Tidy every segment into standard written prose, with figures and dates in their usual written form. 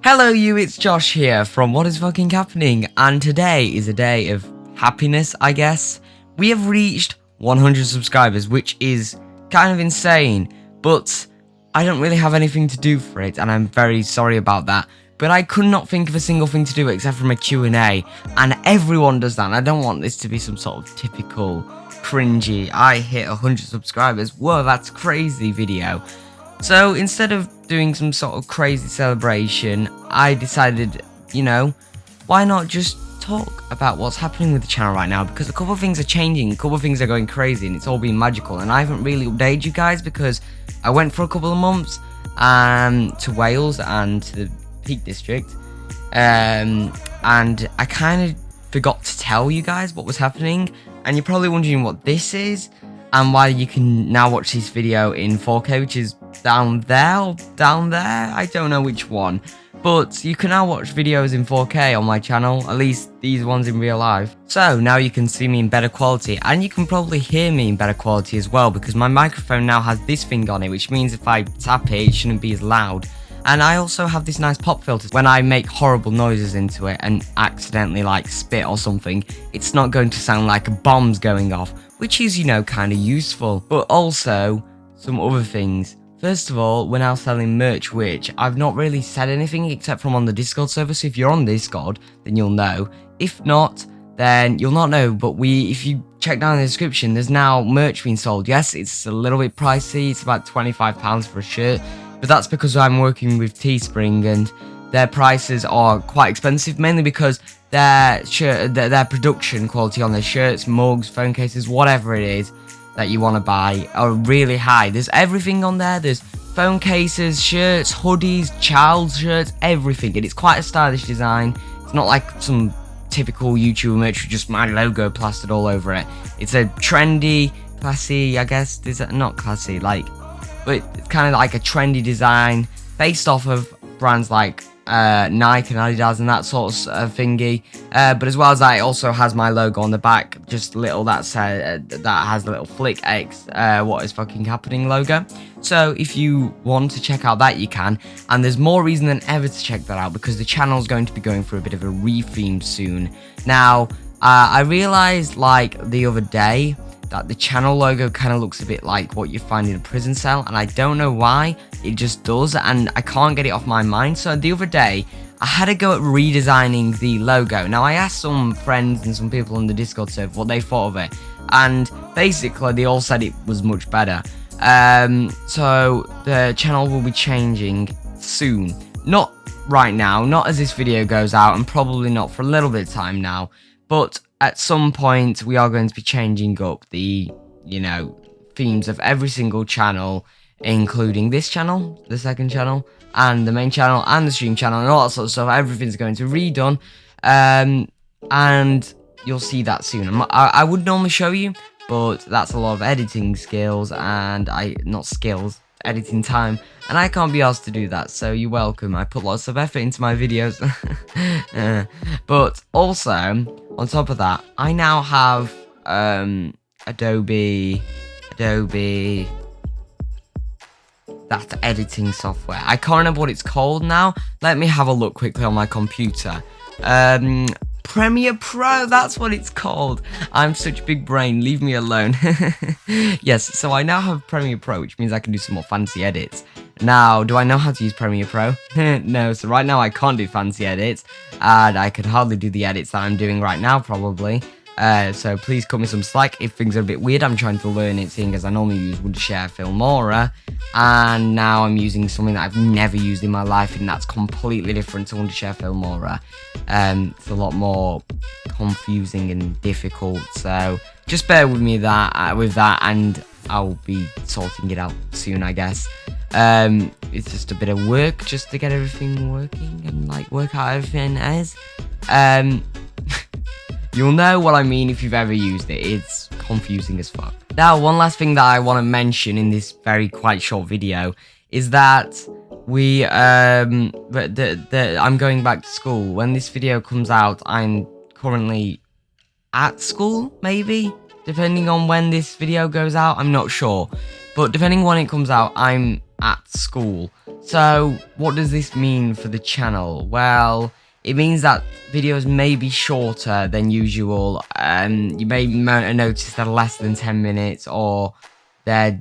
Hello you, it's Josh here from What Is Fucking Happening, and today is a day of happiness, I guess. We have reached 100 subscribers, which is kind of insane, but I don't really have anything to do for it, and I'm very sorry about that. But I could not think of a single thing to do except from a Q&A, and everyone does that, and I don't want this to be some sort of typical cringy, I hit 100 subscribers, whoa, that's crazy video. So instead of doing some sort of crazy celebration, I decided, why not just talk about what's happening with the channel right now, because a couple of things are changing, a couple of things are going crazy, and it's all been magical, and I haven't really updated you guys because I went for a couple of months to Wales and to the Peak District, and I kind of forgot to tell you guys what was happening, and you're probably wondering what this is, and why you can now watch this video in 4K, which is down there, I don't know which one, but you can now watch videos in 4K on my channel, at least these ones in real life. So now you can see me in better quality, and you can probably hear me in better quality as well, because my microphone now has this thing on it, which means if I tap it, it shouldn't be as loud. And I also have this nice pop filter. When I make horrible noises into it and accidentally like spit or something, it's not going to sound like a bomb's going off, which is, kind of useful. But also, some other things. First of all, we're now selling merch, which I've not really said anything except from on the Discord server, so if you're on Discord, then you'll know. If not, then you'll not know, but if you check down in the description, there's now merch being sold. Yes, it's a little bit pricey, it's about £25 for a shirt, but that's because I'm working with Teespring, and their prices are quite expensive, mainly because their production quality on their shirts, mugs, phone cases, whatever it is that you want to buy are really high. There's everything on there. There's phone cases, shirts, hoodies, child shirts, everything. And it's quite a stylish design. It's not like some typical YouTuber merch with just my logo plastered all over it. It's a trendy, classy, I guess. Is it not classy? But it's kind of like a trendy design based off of brands like Nike and Adidas and that sort of thingy, but as well as that, it also has my logo on the back, just little that has the little Flick X What Is Fucking Happening logo. So if you want to check out that, you can, and there's more reason than ever to check that out because the channel is going to be going through a bit of a retheme soon. Now I realized the other day that the channel logo kind of looks a bit like what you find in a prison cell, and I don't know why, it just does, and I can't get it off my mind. So the other day, I had to go at redesigning the logo. Now, I asked some friends and some people on the Discord server what they thought of it, and basically they all said it was much better. So the channel will be changing soon. Not right now, not as this video goes out, and probably not for a little bit of time now, but at some point we are going to be changing up the, themes of every single channel, including this channel, the second channel, and the main channel, and the stream channel, and all that sort of stuff. Everything's going to be redone, and you'll see that soon. I would normally show you, but that's a lot of editing skills, and editing time, and I can't be asked to do that, so you're welcome. I put lots of effort into my videos. But also, on top of that, I now have Adobe that editing software. I can't remember what it's called now. Let me have a look quickly on my computer. Premiere Pro, that's what it's called. I'm such a big brain, leave me alone. Yes, so I now have Premiere Pro, which means I can do some more fancy edits. Now, do I know how to use Premiere Pro? No, so right now I can't do fancy edits, and I could hardly do the edits that I'm doing right now, probably. So please cut me some slack if things are a bit weird. I'm trying to learn it, seeing as I normally use Wondershare Filmora, and now I'm using something that I've never used in my life, and that's completely different to Wondershare Filmora. It's a lot more confusing and difficult, so just bear with me with that, and I'll be sorting it out soon, I guess. It's just a bit of work just to get everything working and work out everything as. You'll know what I mean if you've ever used it. It's confusing as fuck. Now, one last thing that I want to mention in this quite short video is that I'm going back to school. When this video comes out, I'm currently at school, maybe? Depending on when this video goes out, I'm not sure. But depending on when it comes out, I'm at school. So what does this mean for the channel? Well, it means that videos may be shorter than usual. You may notice they're less than 10 minutes, or they're,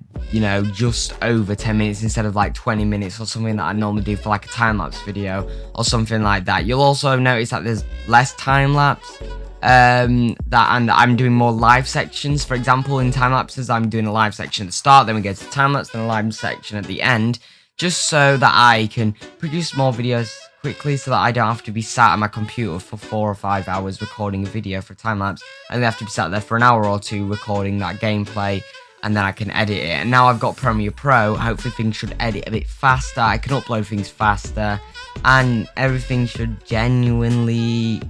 just over 10 minutes instead of like 20 minutes or something that I normally do for like a time-lapse video or something like that. You'll also notice that there's less time-lapse, and I'm doing more live sections. For example, in time-lapses, I'm doing a live section at the start, then we get to time-lapse, then a live section at the end, just so that I can produce more videos quickly, so that I don't have to be sat at my computer for 4 or 5 hours recording a video for time-lapse. I only have to be sat there for an hour or two recording that gameplay, and then I can edit it. And now I've got Premiere Pro, hopefully things should edit a bit faster, I can upload things faster, and everything should generally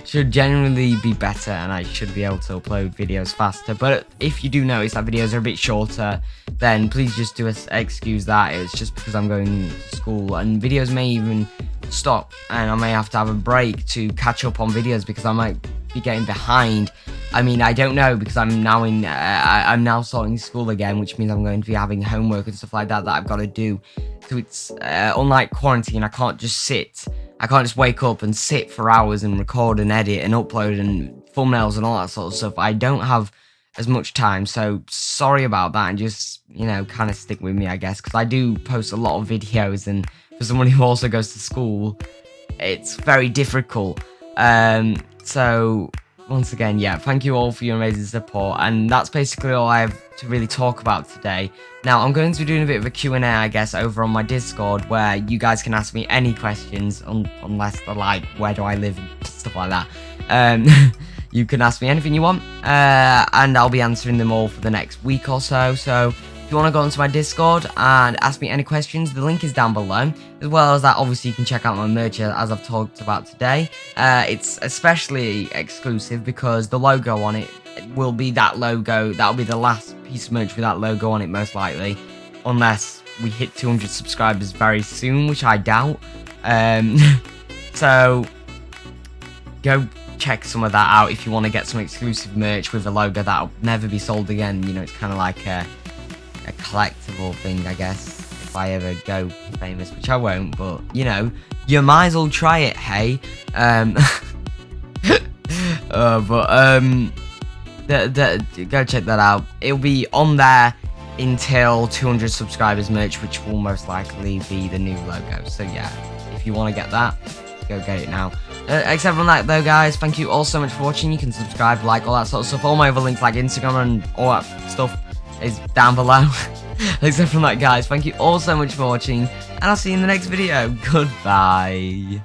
should genuinely be better, and I should be able to upload videos faster. But if you do notice that videos are a bit shorter, then please just excuse that. It's just because I'm going to school, and videos may even stop, and I may have to have a break to catch up on videos because I might be getting behind. I mean, I don't know, because I'm now I'm now starting school again, which means I'm going to be having homework and stuff like that I've got to do. So it's unlike quarantine, I can't just wake up and sit for hours and record and edit and upload and thumbnails and all that sort of stuff. I don't have as much time, so sorry about that, and just, kind of stick with me, I guess, because I do post a lot of videos, and for someone who also goes to school, it's very difficult. So once again, yeah, thank you all for your amazing support, and that's basically all I have to really talk about today. Now, I'm going to be doing a bit of a Q&A, I guess, over on my Discord, where you guys can ask me any questions, unless they're like, where do I live, and stuff like that. You can ask me anything you want, and I'll be answering them all for the next week or so. So if you want to go onto my Discord and ask me any questions, the link is down below. As well as that, obviously, you can check out my merch, as I've talked about today. It's especially exclusive because the logo on it will be that logo. That'll be the last piece of merch with that logo on it, most likely, unless we hit 200 subscribers very soon, which I doubt. So go check some of that out if you want to get some exclusive merch with a logo that'll never be sold again. It's kind of like a collectible thing, I guess, if I ever go famous, which I won't, but you might as well try it, hey. Go check that out. It'll be on there until 200 subscribers merch, which will most likely be the new logo. So yeah, if you want to get that, go get it now. Except from that though, guys, thank you all so much for watching. You can subscribe, like, all that sort of stuff. All my other links, like Instagram and all that stuff, is down below. Except from that, guys, thank you all so much for watching, and I'll see you in the next video. Goodbye.